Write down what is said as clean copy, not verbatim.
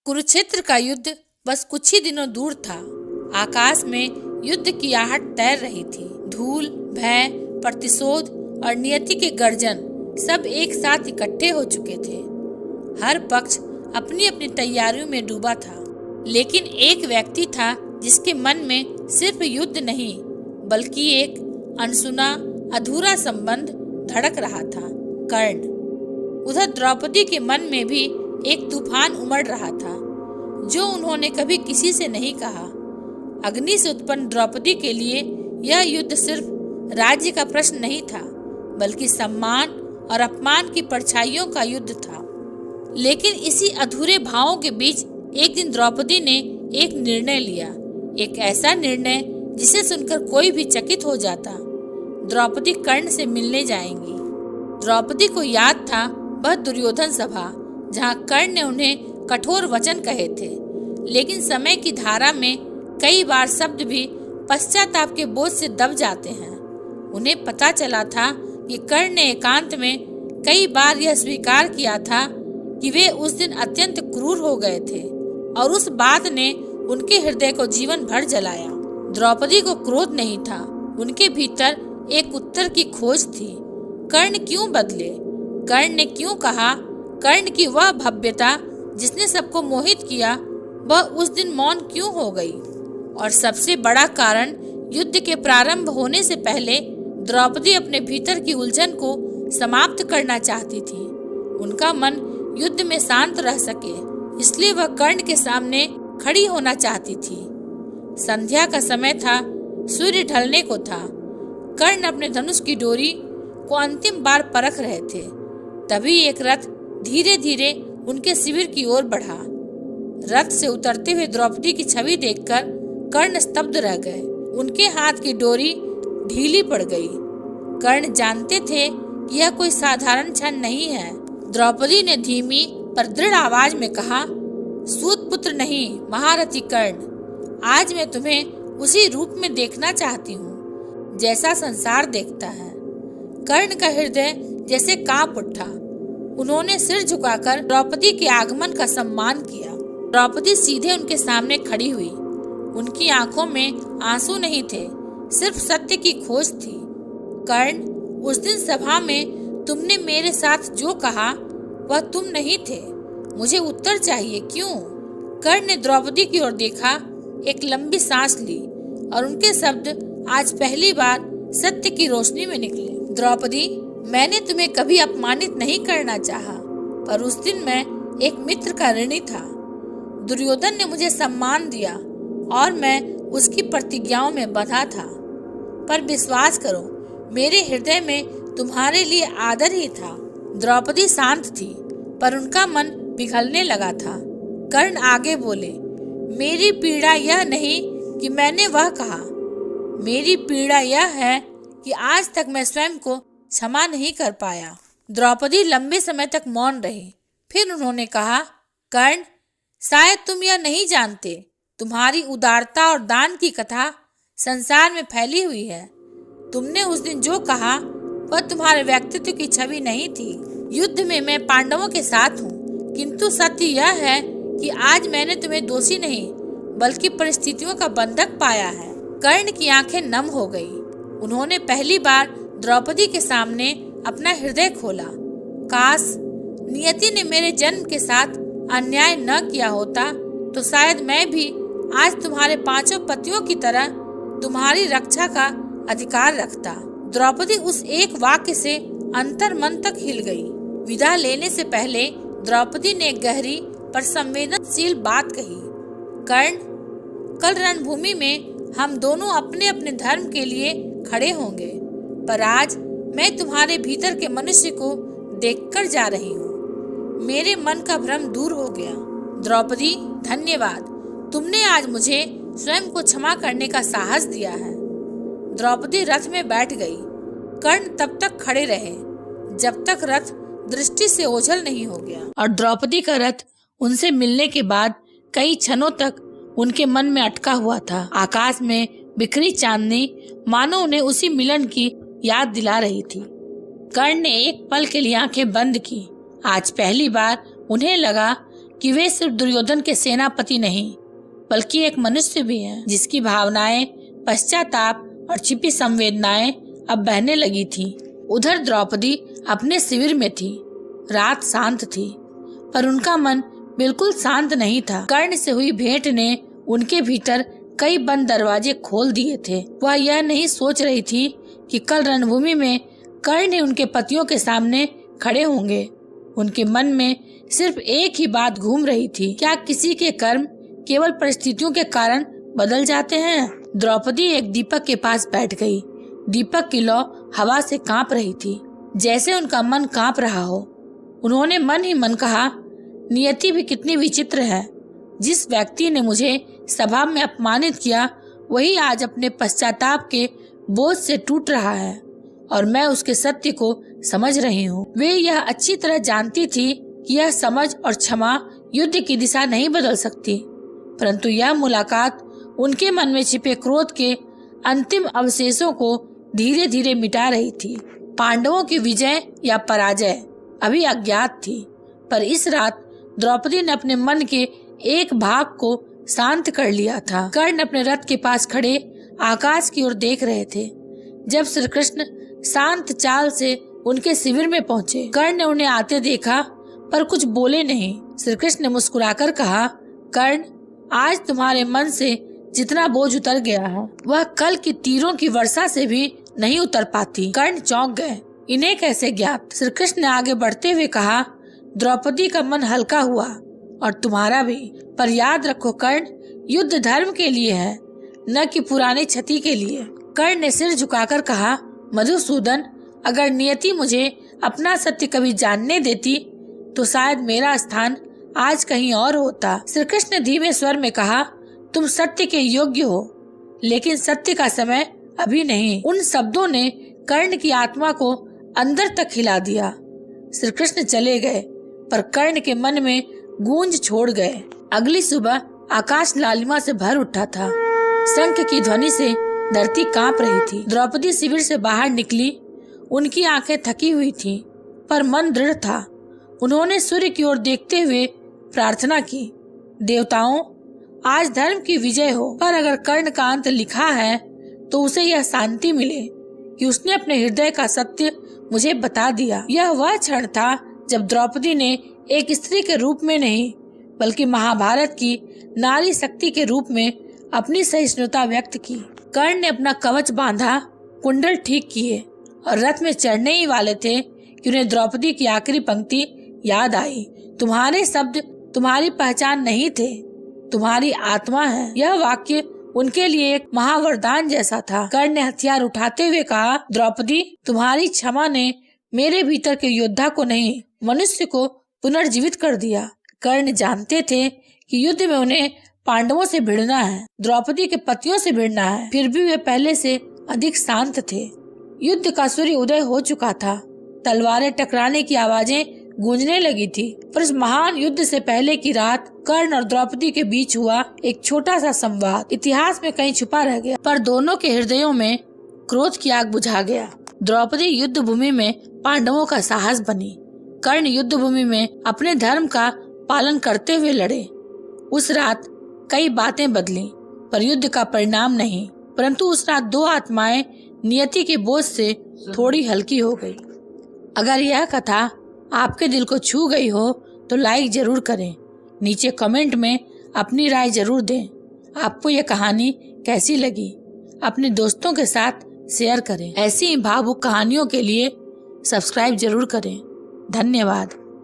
कुरुक्षेत्र का युद्ध बस कुछ ही दिनों दूर था। आकाश में युद्ध की आहट तैर रही थी। धूल, भय, प्रतिशोध और नियति के गर्जन सब एक साथ इकट्ठे हो चुके थे। हर पक्ष अपनी अपनी तैयारियों में डूबा था, लेकिन एक व्यक्ति था जिसके मन में सिर्फ युद्ध नहीं बल्कि एक अनसुना अधूरा संबंध धड़क रहा था, कर्ण। उधर द्रौपदी के मन में भी एक तूफान उमड़ रहा था जो उन्होंने कभी किसी से नहीं कहा। अग्नि से उत्पन्न द्रौपदी के लिए यह युद्ध सिर्फ राज्य का प्रश्न नहीं था बल्कि सम्मान और अपमान की परछाइयों का युद्ध था। लेकिन इसी अधूरे भावों के बीच एक दिन द्रौपदी ने एक निर्णय लिया, एक ऐसा निर्णय जिसे सुनकर कोई भी चकित हो जाता। द्रौपदी कर्ण से मिलने जाएंगी। द्रौपदी को याद था वह दुर्योधन सभा जहाँ कर्ण ने उन्हें कठोर वचन कहे थे, लेकिन समय की धारा में कई बार शब्द भी पश्चाताप के बोझ से दब जाते हैं। उन्हें पता चला था कि कर्ण ने एकांत में कई बार यह स्वीकार किया था कि वे उस दिन अत्यंत क्रूर हो गए थे और उस बात ने उनके हृदय को जीवन भर जलाया। द्रौपदी को क्रोध नहीं था, उनके भीतर एक उत्तर की खोज थी। कर्ण क्यों बदले? कर्ण ने क्यों कहा? कर्ण की वह भव्यता जिसने सबको मोहित किया, वह उस दिन मौन क्यों हो गई? और सबसे बड़ा कारण, युद्ध के प्रारंभ होने से पहले द्रौपदी अपने भीतर की उलझन को समाप्त करना चाहती थी। उनका मन युद्ध में शांत रह सके, इसलिए वह कर्ण के सामने खड़ी होना चाहती थी। संध्या का समय था, सूर्य ढलने को था। कर्ण अपने धनुष की डोरी को अंतिम बार परख रहे थे। तभी एक रथ धीरे धीरे उनके शिविर की ओर बढ़ा। रथ से उतरते हुए द्रौपदी की छवि देखकर कर्ण स्तब्ध रह गए। उनके हाथ की डोरी ढीली पड़ गई। कर्ण जानते थे कि यह कोई साधारण क्षण नहीं है। द्रौपदी ने धीमी पर दृढ़ आवाज में कहा, सूत पुत्र नहीं, महारथी कर्ण, आज मैं तुम्हें उसी रूप में देखना चाहती हूँ जैसा संसार देखता है। कर्ण का हृदय जैसे कांप उठा। उन्होंने सिर झुकाकर द्रौपदी के आगमन का सम्मान किया। द्रौपदी सीधे उनके सामने खड़ी हुई। उनकी आंखों में आंसू नहीं थे, सिर्फ सत्य की खोज थी। कर्ण, उस दिन सभा में तुमने मेरे साथ जो कहा वह तुम नहीं थे। मुझे उत्तर चाहिए, क्यों? कर्ण ने द्रौपदी की ओर देखा, एक लंबी सांस ली और उनके शब्द आज पहली बार सत्य की रोशनी में निकले। द्रौपदी, मैंने तुम्हें कभी अपमानित नहीं करना चाहा, पर उस दिन मैं एक मित्र का ऋणी था। दुर्योधन ने मुझे सम्मान दिया और मैं उसकी प्रतिज्ञाओं में बंधा था, पर विश्वास करो, मेरे हृदय में तुम्हारे लिए आदर ही था। द्रौपदी शांत थी, पर उनका मन पिघलने लगा था। कर्ण आगे बोले, मेरी पीड़ा यह नहीं कि मैंने वह कहा, मेरी पीड़ा यह है कि आज तक मैं स्वयं को क्षमा नहीं कर पाया। द्रौपदी लंबे समय तक मौन रही। फिर उन्होंने कहा, कर्ण, शायद तुम यह नहीं जानते, तुम्हारी उदारता और दान की कथा संसार में फैली हुई है। तुमने उस दिन जो कहा वह तुम्हारे व्यक्तित्व की छवि नहीं थी। युद्ध में मैं पांडवों के साथ हूँ, किंतु सत्य यह है कि आज मैंने तुम्हें दोषी नहीं बल्कि परिस्थितियों का बंधक पाया है। कर्ण की आंखें नम हो गई। उन्होंने पहली बार द्रौपदी के सामने अपना हृदय खोला। काश नियति ने मेरे जन्म के साथ अन्याय न किया होता तो शायद मैं भी आज तुम्हारे 5 पतियों की तरह तुम्हारी रक्षा का अधिकार रखता। द्रौपदी उस एक वाक्य से अंतर मन तक हिल गई। विदा लेने से पहले द्रौपदी ने एक गहरी पर संवेदनशील बात कही, कर्ण, कल रणभूमि में हम दोनों अपने अपने धर्म के लिए खड़े होंगे, पर आज मैं तुम्हारे भीतर के मनुष्य को देखकर जा रही हूँ। मेरे मन का भ्रम दूर हो गया। द्रौपदी, धन्यवाद, तुमने आज मुझे स्वयं को क्षमा करने का साहस दिया है। द्रौपदी रथ में बैठ गई। कर्ण तब तक खड़े रहे जब तक रथ दृष्टि से ओझल नहीं हो गया, और द्रौपदी का रथ उनसे मिलने के बाद कई क्षणों तक उनके मन में अटका हुआ था। आकाश में बिखरी चांदनी मानो उन्हें उसी मिलन की याद दिला रही थी। कर्ण ने एक पल के लिए आंखें बंद की। आज पहली बार उन्हें लगा कि वे सिर्फ दुर्योधन के सेनापति नहीं बल्कि एक मनुष्य भी हैं, जिसकी भावनाएं, पश्चाताप और छिपी संवेदनाएं अब बहने लगी थी। उधर द्रौपदी अपने शिविर में थी। रात शांत थी पर उनका मन बिल्कुल शांत नहीं था। कर्ण से हुई भेंट ने उनके भीतर कई बंद दरवाजे खोल दिए थे। वह यह नहीं सोच रही थी कि कल रणभूमि में कर्ण ही उनके पतियों के सामने खड़े होंगे। उनके मन में सिर्फ एक ही बात घूम रही थी, क्या किसी के कर्म केवल परिस्थितियों के कारण बदल जाते हैं? द्रौपदी एक दीपक के पास बैठ गई। दीपक की लौ हवा से कांप रही थी, जैसे उनका मन कांप रहा हो। उन्होंने मन ही मन कहा, नियति भी कितनी विचित्र है। जिस व्यक्ति ने मुझे सभा में अपमानित किया वही आज अपने पश्चाताप के बोझ से टूट रहा है और मैं उसके सत्य को समझ रही हूँ। वे यह अच्छी तरह जानती थी कि यह समझ और क्षमा युद्ध की दिशा नहीं बदल सकती, परंतु यह मुलाकात उनके मन में छिपे क्रोध के अंतिम अवशेषों को धीरे धीरे मिटा रही थी। पांडवों की विजय या पराजय अभी अज्ञात थी, पर इस रात द्रौपदी ने अपने मन के एक भाग को शांत कर लिया था। कर्ण अपने रथ के पास खड़े आकाश की ओर देख रहे थे। जब श्री कृष्ण शांत चाल से उनके शिविर में पहुँचे, कर्ण ने उन्हें आते देखा पर कुछ बोले नहीं। श्री कृष्ण ने मुस्कुराकर कहा, कर्ण, आज तुम्हारे मन से जितना बोझ उतर गया है वह कल की तीरों की वर्षा से भी नहीं उतर पाती। कर्ण चौंक गए, इन्हें कैसे ज्ञात? श्री कृष्ण ने आगे बढ़ते हुए कहा, द्रौपदी का मन हल्का हुआ और तुम्हारा भी, पर याद रखो कर्ण, युद्ध धर्म के लिए है, न कि पुरानी क्षति के लिए। कर्ण ने सिर झुकाकर कहा, मधुसूदन, अगर नियति मुझे अपना सत्य कभी जानने देती तो शायद मेरा स्थान आज कहीं और होता। श्री कृष्ण ने धीमे स्वर में कहा, तुम सत्य के योग्य हो, लेकिन सत्य का समय अभी नहीं। उन शब्दों ने कर्ण की आत्मा को अंदर तक हिला दिया। श्री कृष्ण चले गए पर कर्ण के मन में गूंज छोड़ गए। अगली सुबह आकाश लालिमा से भर उठा था। शंख की ध्वनि से धरती कांप रही थी। द्रौपदी शिविर से बाहर निकली। उनकी आंखें थकी हुई थीं, पर मन दृढ़ था। उन्होंने सूर्य की ओर देखते हुए प्रार्थना की, देवताओं, आज धर्म की विजय हो, पर अगर कर्ण का अंत लिखा है तो उसे यह शांति मिले कि उसने अपने हृदय का सत्य मुझे बता दिया। यह वह क्षण था जब द्रौपदी ने एक स्त्री के रूप में नहीं बल्कि महाभारत की नारी शक्ति के रूप में अपनी सहिष्णुता व्यक्त की। कर्ण ने अपना कवच बांधा, कुंडल ठीक किए और रथ में चढ़ने ही वाले थे कि उन्हें द्रौपदी की आखिरी पंक्ति याद आई, तुम्हारे शब्द तुम्हारी पहचान नहीं थे, तुम्हारी आत्मा है। यह वाक्य उनके लिए एक महावरदान जैसा था। कर्ण ने हथियार उठाते हुए कहा, द्रौपदी, तुम्हारी क्षमा ने मेरे भीतर के योद्धा को नहीं, मनुष्य को पुनर्जीवित कर दिया। कर्ण जानते थे कि युद्ध में उन्हें पांडवों से भिड़ना है, द्रौपदी के पतियों से भिड़ना है, फिर भी वे पहले से अधिक शांत थे। युद्ध का सूर्य उदय हो चुका था। तलवारें टकराने की आवाजें गूंजने लगी थी, पर इस महान युद्ध से पहले की रात कर्ण और द्रौपदी के बीच हुआ एक छोटा सा संवाद इतिहास में कहीं छुपा रह गया, पर दोनों के हृदयों में क्रोध की आग बुझा गया। द्रौपदी युद्ध भूमि में पांडवों का साहस बनी। कर्ण युद्ध भूमि में अपने धर्म का पालन करते हुए लड़े। उस रात कई बातें बदली, पर युद्ध का परिणाम नहीं, परंतु उस रात दो आत्माएं नियति के बोझ से थोड़ी हल्की हो गई। अगर यह कथा आपके दिल को छू गई हो तो लाइक जरूर करें। नीचे कमेंट में अपनी राय जरूर दें। आपको यह कहानी कैसी लगी अपने दोस्तों के साथ शेयर करें। ऐसी ही भावुक कहानियों के लिए सब्सक्राइब जरूर करें। धन्यवाद।